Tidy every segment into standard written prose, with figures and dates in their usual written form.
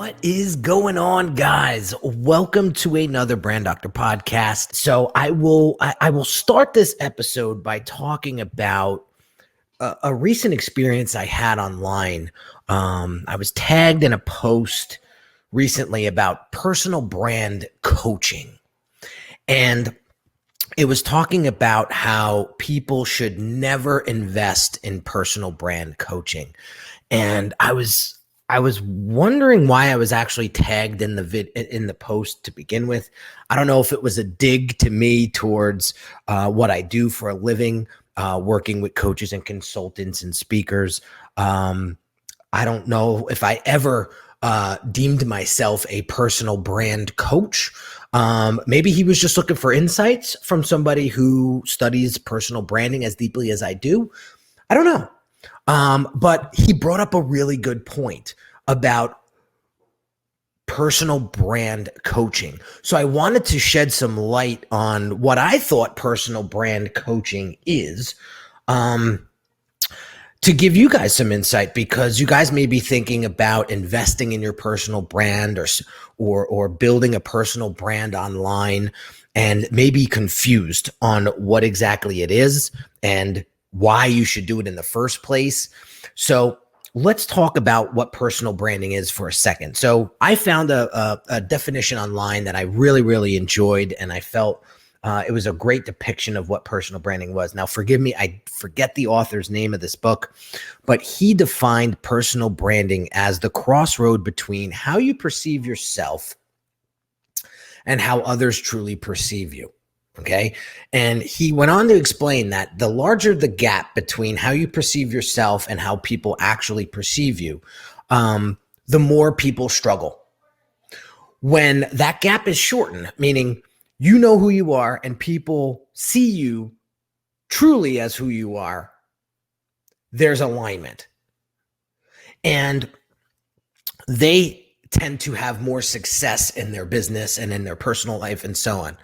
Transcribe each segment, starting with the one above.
What is going on, guys? Welcome to another Brand Doctor podcast. So I will start this episode by talking about a recent experience I had online. I was tagged in a post recently about personal brand coaching, and it was talking about how people should never invest in personal brand coaching. And I was wondering why I was actually tagged in the post to begin with. I don't know if it was a dig to me towards what I do for a living, working with coaches and consultants and speakers. I don't know if I ever deemed myself a personal brand coach. Maybe he was just looking for insights from somebody who studies personal branding as deeply as I do. I don't know. But he brought up a really good point about personal brand coaching. So I wanted to shed some light on what I thought personal brand coaching is, to give you guys some insight, because you guys may be thinking about investing in your personal brand or building a personal brand online and may be confused on what exactly it is and why you should do it in the first place. So let's talk about what personal branding is for a second. So I found a definition online that I really, really enjoyed, and I felt it was a great depiction of what personal branding was. Now, forgive me, I forget the author's name of this book, but he defined personal branding as the crossroad between how you perceive yourself and how others truly perceive you. Okay. And he went on to explain that the larger the gap between how you perceive yourself and how people actually perceive you, the more people struggle. When that gap is shortened, meaning you know who you are and people see you truly as who you are, there's alignment. And they tend to have more success in their business and in their personal life and so on.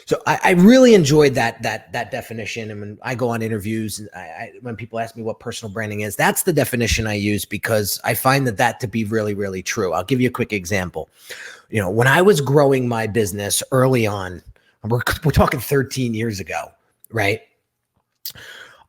So I really enjoyed that definition. And when I go on interviews, and when people ask me what personal branding is, that's the definition I use, because I find that to be really, really true. I'll give you a quick example. You know, when I was growing my business early on, we're talking 13 years ago, right?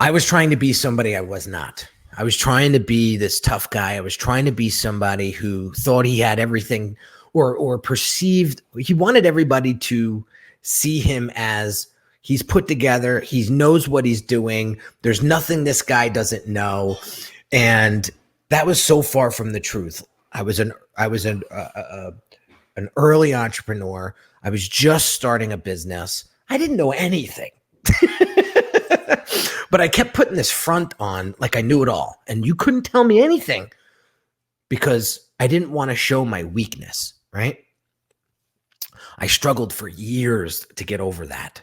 I was trying to be somebody I was not. I was trying to be this tough guy. I was trying to be somebody who thought he had everything, or perceived, he wanted everybody to see him as he's put together, he knows what he's doing, there's nothing this guy doesn't know. And that was so far from the truth. I was an early entrepreneur. I was just starting a business. I didn't know anything. But I kept putting this front on like I knew it all, and you couldn't tell me anything because I didn't want to show my weakness, right? I struggled for years to get over that.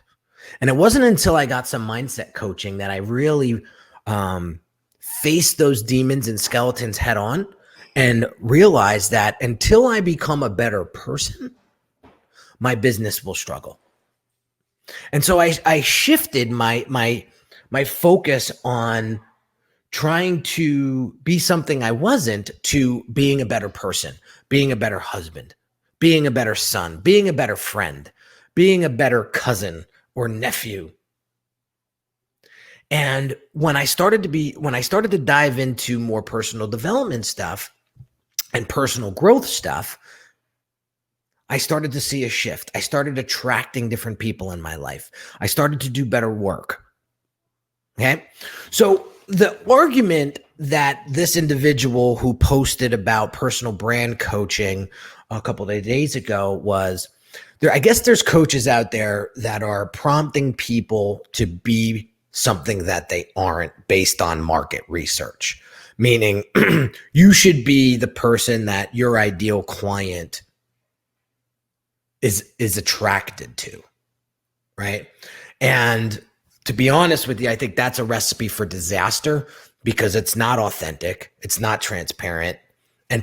And it wasn't until I got some mindset coaching that I really faced those demons and skeletons head on and realized that until I become a better person, my business will struggle. And so I shifted my focus on trying to be something I wasn't, to being a better person, being a better husband, being a better son, being a better friend, being a better cousin or nephew. And when I started to dive into more personal development stuff and personal growth stuff, I started to see a shift. I started attracting different people in my life. I started to do better work. Okay. So the argument that this individual who posted about personal brand coaching a couple of days ago was there. I guess there's coaches out there that are prompting people to be something that they aren't based on market research, meaning you should be the person that your ideal client is attracted to, right? And to be honest with you, I think that's a recipe for disaster, because it's not authentic, it's not transparent, and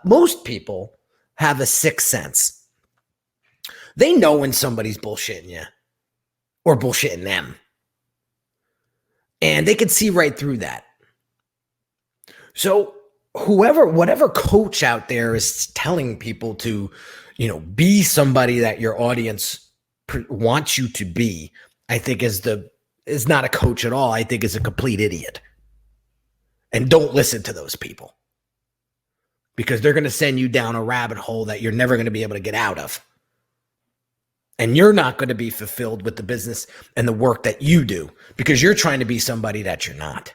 most people have a sixth sense. They know when somebody's bullshitting you or bullshitting them, and they can see right through that. So whatever coach out there is telling people to, be somebody that your audience wants you to be, I think is not a coach at all. I think is a complete idiot. And don't listen to those people, because they're going to send you down a rabbit hole that you're never going to be able to get out of. And you're not going to be fulfilled with the business and the work that you do, because you're trying to be somebody that you're not.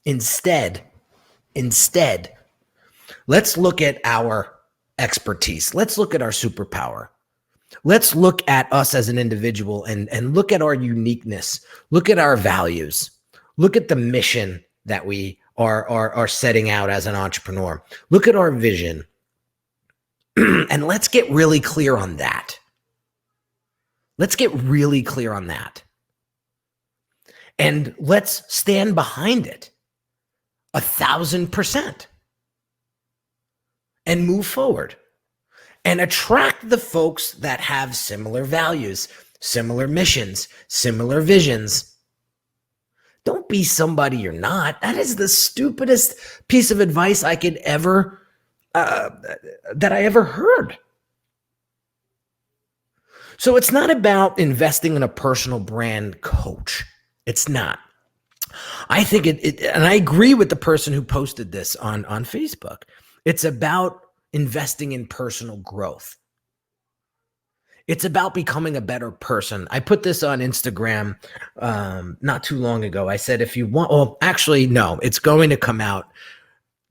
Instead, let's look at our expertise. Let's look at our superpower. Let's look at us as an individual and look at our uniqueness. Look at our values. Look at the mission that we are setting out as an entrepreneur. Look at our vision. And let's get really clear on that. Let's get really clear on that. And let's stand behind it 1,000% and move forward and attract the folks that have similar values, similar missions, similar visions. Don't be somebody you're not. That is the stupidest piece of advice I could ever, that I ever heard. So it's not about investing in a personal brand coach. It's not. I think and I agree with the person who posted this on Facebook. It's about investing in personal growth. It's about becoming a better person. I put this on Instagram not too long ago. I said, if you want, well, actually, no, it's going to come out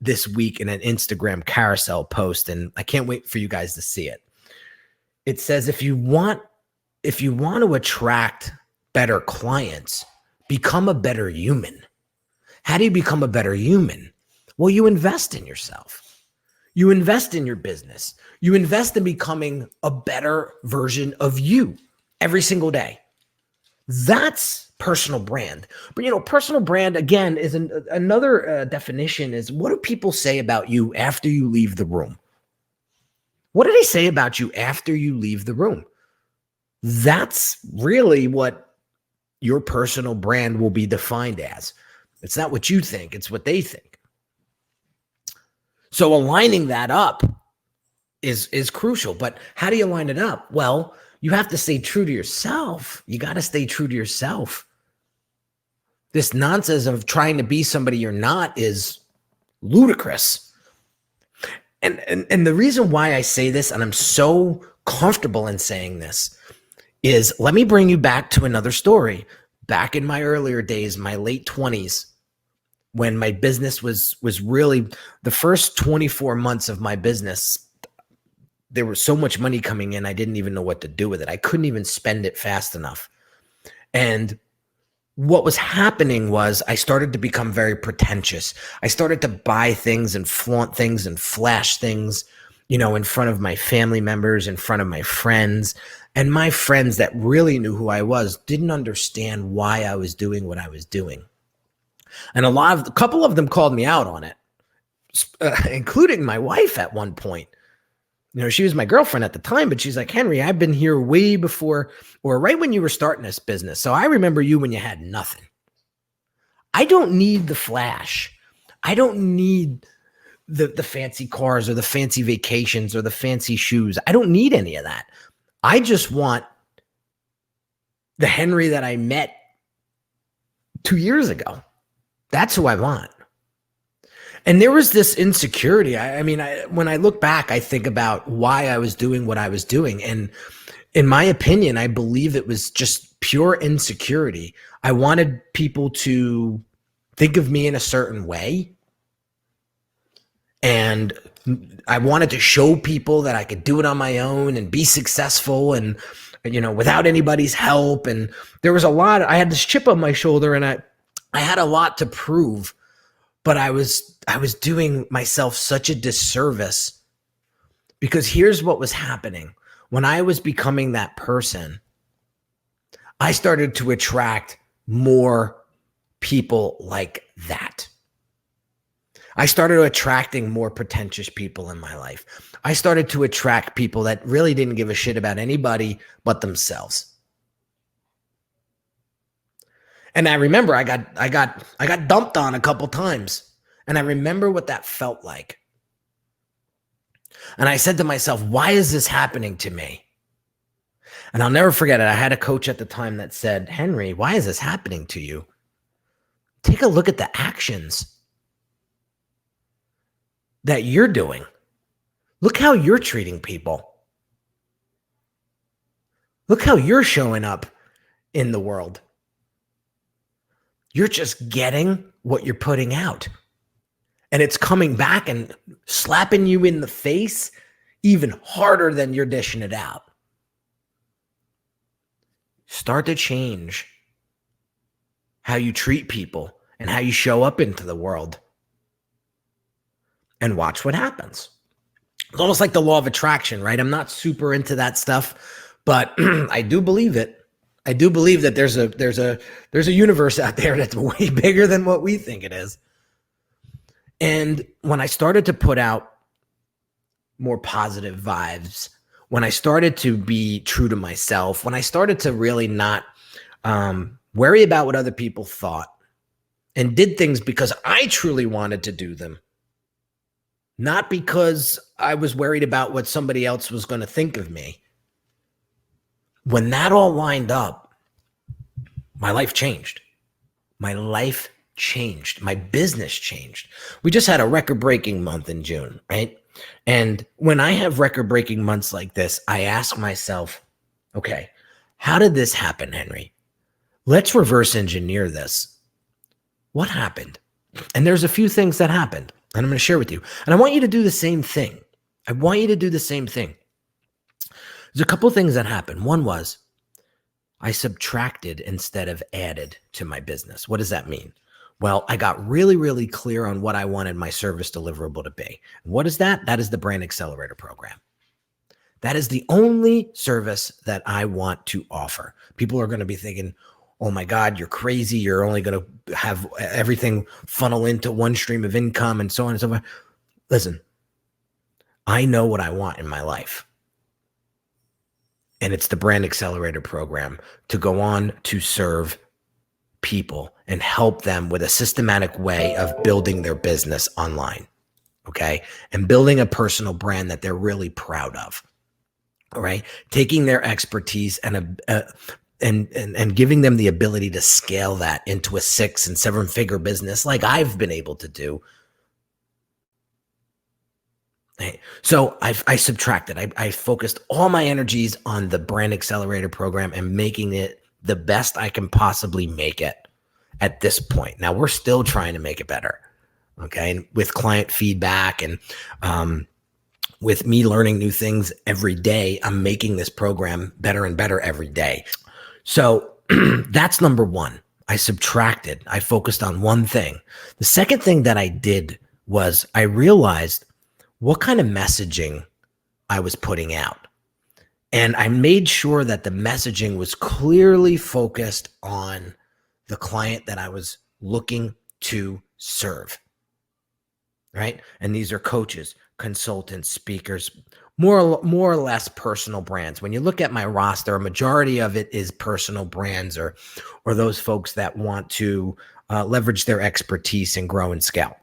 this week in an Instagram carousel post, and I can't wait for you guys to see it. It says, if you want to attract better clients, become a better human. How do you become a better human? Well, you invest in yourself. You invest in your business. You invest in becoming a better version of you every single day. That's personal brand. But, personal brand, again, is another definition is, what do people say about you after you leave the room? What do they say about you after you leave the room? That's really what your personal brand will be defined as. It's not what you think, it's what they think. So aligning that up is crucial. But how do you line it up? Well, you have to stay true to yourself. You got to stay true to yourself. This nonsense of trying to be somebody you're not is ludicrous. And the reason why I say this, and I'm so comfortable in saying this, is let me bring you back to another story. Back in my earlier days, my late 20s, when my business was really the first 24 months of my business, there was so much money coming in, I didn't even know what to do with it. I couldn't even spend it fast enough. And what was happening was I started to become very pretentious. I started to buy things and flaunt things and flash things, in front of my family members, in front of my friends. And my friends that really knew who I was didn't understand why I was doing what I was doing. And a couple of them called me out on it, including my wife at one point. She was my girlfriend at the time, but she's like, Henry, I've been here way before, or right when you were starting this business. So I remember you when you had nothing. I don't need the flash. I don't need the fancy cars or the fancy vacations or the fancy shoes. I don't need any of that. I just want the Henry that I met 2 years ago. That's who I want. And there was this insecurity. When I look back, I think about why I was doing what I was doing. And in my opinion, I believe it was just pure insecurity. I wanted people to think of me in a certain way. And I wanted to show people that I could do it on my own and be successful and, without anybody's help. And there was I had this chip on my shoulder, and I had a lot to prove. But I was doing myself such a disservice, because here's what was happening. When I was becoming that person, I started to attract more people like that. I started attracting more pretentious people in my life. I started to attract people that really didn't give a shit about anybody but themselves. And I remember I got dumped on a couple times. And I remember what that felt like. And I said to myself, why is this happening to me? And I'll never forget it. I had a coach at the time that said, Henry, why is this happening to you? Take a look at the actions that you're doing. Look how you're treating people. Look how you're showing up in the world. You're just getting what you're putting out. And it's coming back and slapping you in the face even harder than you're dishing it out. Start to change how you treat people and how you show up into the world. And watch what happens. It's almost like the law of attraction, right? I'm not super into that stuff, but I do believe it. I do believe that there's a universe out there that's way bigger than what we think it is. And when I started to put out more positive vibes, when I started to be true to myself, when I started to really not worry about what other people thought and did things because I truly wanted to do them, not because I was worried about what somebody else was going to think of me. When that all lined up, my life changed. My life changed. My business changed. We just had a record-breaking month in June, right? And when I have record-breaking months like this, I ask myself, okay, how did this happen, Henry? Let's reverse engineer this. What happened? And there's a few things that happened, and I'm going to share with you. And I want you to do the same thing. I want you to do the same thing. There's a couple of things that happened. One was I subtracted instead of added to my business. What does that mean? Well, I got really, really clear on what I wanted my service deliverable to be. What is that? That is the Brand Accelerator program. That is the only service that I want to offer. People are going to be thinking, oh my God, you're crazy. You're only going to have everything funnel into one stream of income and so on and so forth. Listen, I know what I want in my life. And it's the Brand Accelerator program to go on to serve people and help them with a systematic way of building their business online. Okay. And building a personal brand that they're really proud of. All right. Taking their expertise and giving them the ability to scale that into a 6- and 7-figure business like I've been able to do. So I subtracted. I focused all my energies on the Brand Accelerator program and making it the best I can possibly make it at this point. Now we're still trying to make it better. Okay. And with client feedback and with me learning new things every day, I'm making this program better and better every day. So that's number one. I subtracted. I focused on one thing. The second thing that I did was I realized what kind of messaging I was putting out. And I made sure that the messaging was clearly focused on the client that I was looking to serve, right? And these are coaches, consultants, speakers, more or less personal brands. When you look at my roster, a majority of it is personal brands or those folks that want to leverage their expertise and grow and scale.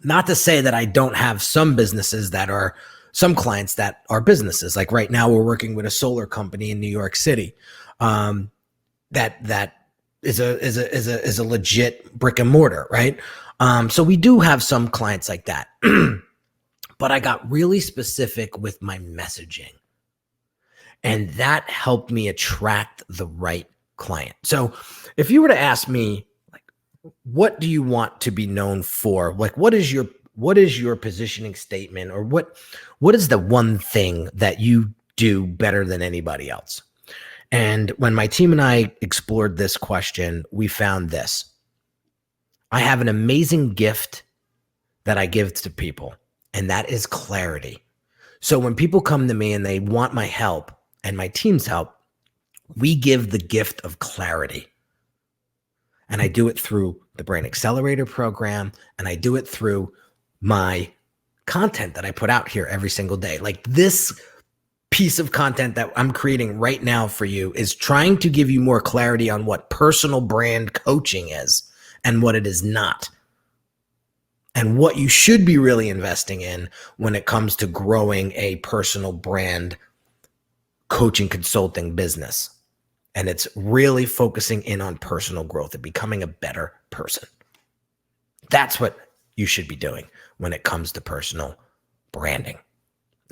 Not to say that I don't have some businesses that are some clients that are businesses. Like right now, we're working with a solar company in New York City that is a legit brick and mortar, right? So we do have some clients like that. But I got really specific with my messaging, and that helped me attract the right client. So if you were to ask me, like, what do you want to be known for? Like, what is your positioning statement, or what is the one thing that you do better than anybody else? And when my team and I explored this question, we found this. I have an amazing gift that I give to people, and that is clarity. So when people come to me and they want my help and my team's help, we give the gift of clarity. And I do it through the Brand Accelerator program, and I do it through my content that I put out here every single day. Like this piece of content that I'm creating right now for you is trying to give you more clarity on what personal brand coaching is and what it is not. and what you should be really investing in when it comes to growing a personal brand coaching consulting business. And it's really focusing in on personal growth and becoming a better person. That's what you should be doing when it comes to personal branding.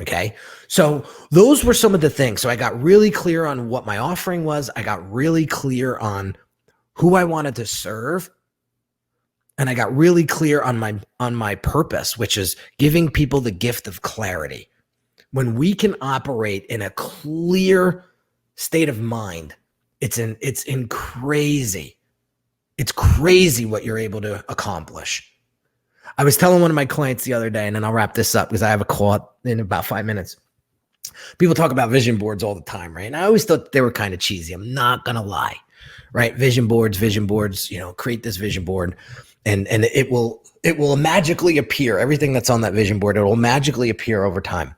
Okay. So those were some of the things. So I got really clear on what my offering was. I got really clear on who I wanted to serve. And I got really clear on my purpose, which is giving people the gift of clarity. When we can operate in a clear state of mind, it's crazy. It's crazy what you're able to accomplish. I was telling one of my clients the other day, and then I'll wrap this up because I have a call in about 5 minutes. People talk about vision boards all the time, right? And I always thought they were kind of cheesy. I'm not going to lie, right? Vision boards, create this vision board and it will magically appear. Everything that's on that vision board, it will magically appear over time.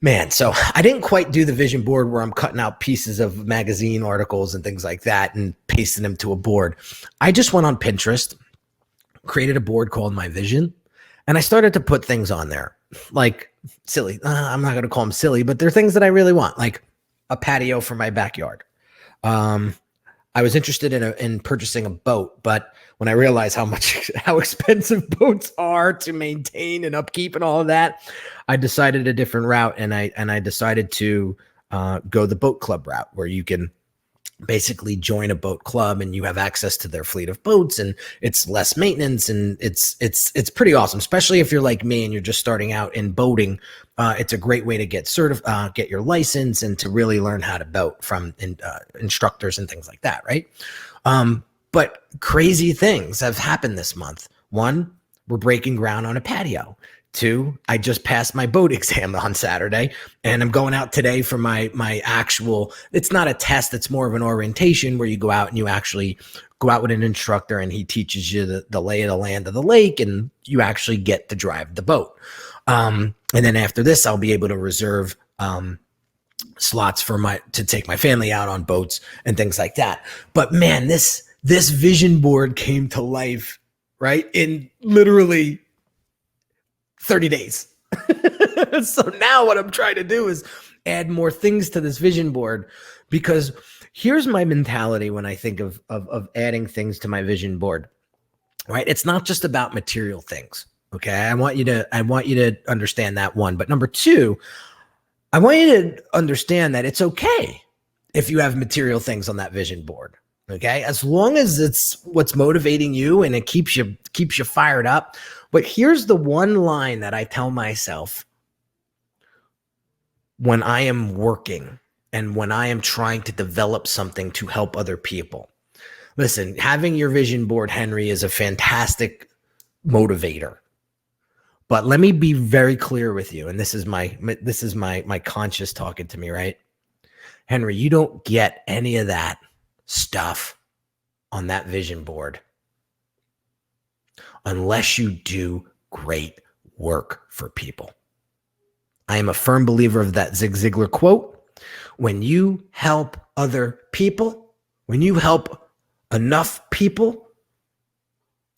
Man, so I didn't quite do the vision board where I'm cutting out pieces of magazine articles and things like that and pasting them to a board. I just went on Pinterest, created a board called My Vision, and I started to put things on there like silly. I'm not going to call them silly, but they're things that I really want, like a patio for my backyard. I was interested in purchasing a boat, but when I realized how expensive boats are to maintain and upkeep and all of that, I decided a different route, and I decided to go the boat club route, where you can basically join a boat club and you have access to their fleet of boats, and it's less maintenance, and it's pretty awesome, especially if you're like me and you're just starting out in boating. It's a great way to get get your license and to really learn how to boat from instructors and things like that, right? But crazy things have happened this month. One, we're breaking ground on a patio. Two, I just passed my boat exam on Saturday, and I'm going out today for my actual, it's not a test, it's more of an orientation where you go out and you actually go out with an instructor and he teaches you the lay of the land of the lake, and you actually get to drive the boat. And then after this, I'll be able to reserve slots to take my family out on boats and things like that. But man, this vision board came to life, right? In literally 30 days. So now what I'm trying to do is add more things to this vision board, because here's my mentality when I think of adding things to my vision board, right? It's not just about material things. Okay. I want you to understand that, one. But number two, I want you to understand that it's okay if you have material things on that vision board. Okay. As long as it's what's motivating you and it keeps you fired up. But here's the one line that I tell myself when I am working and when I am trying to develop something to help other people. Listen, having your vision board, Henry, is a fantastic motivator. But let me be very clear with you, and this is my conscious talking to me, right? Henry, you don't get any of that stuff on that vision board unless you do great work for people. I am a firm believer of that Zig Ziglar quote. When you help other people, when you help enough people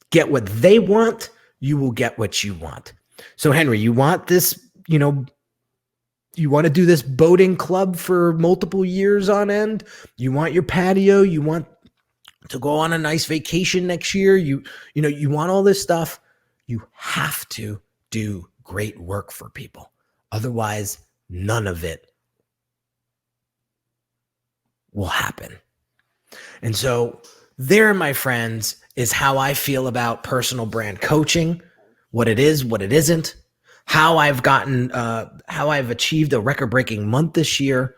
get what they want, you will get what you want. So Henry, you want this, you want to do this boating club for multiple years on end. You want your patio. You want to go on a nice vacation next year. You want all this stuff. You have to do great work for people. Otherwise, none of it will happen. And so there, my friends, is how I feel about personal brand coaching, what it is, what it isn't, how I've achieved a record-breaking month this year,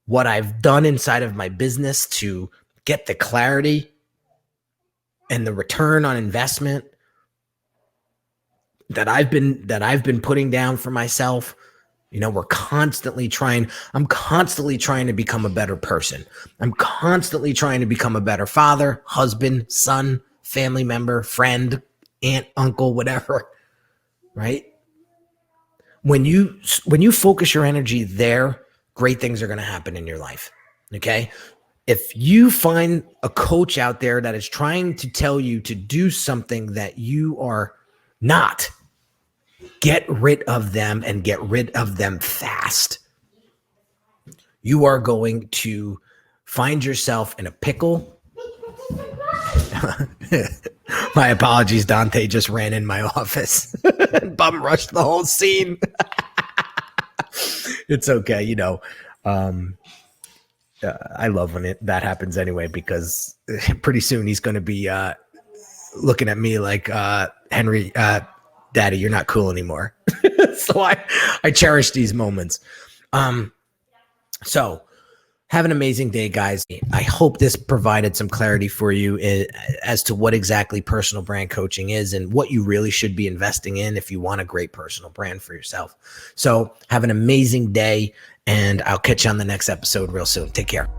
what I've done inside of my business to get the clarity and the return on investment that I've been putting down for myself. I'm constantly trying to become a better person. I'm constantly trying to become a better father, husband, son, family member, friend, aunt, uncle, whatever, right? When you focus your energy there, great things are going to happen in your life. Okay. If you find a coach out there that is trying to tell you to do something that you are not get rid of them and get rid of them fast, you are going to find yourself in a pickle. My apologies, Dante just ran in my office and bum rushed the whole scene. It's okay, you know. I love when that happens anyway, because pretty soon he's going to be looking at me like, Henry, Daddy, you're not cool anymore. So I cherish these moments. So have an amazing day, guys. I hope this provided some clarity for you as to what exactly personal brand coaching is and what you really should be investing in if you want a great personal brand for yourself. So have an amazing day, and I'll catch you on the next episode real soon. Take care.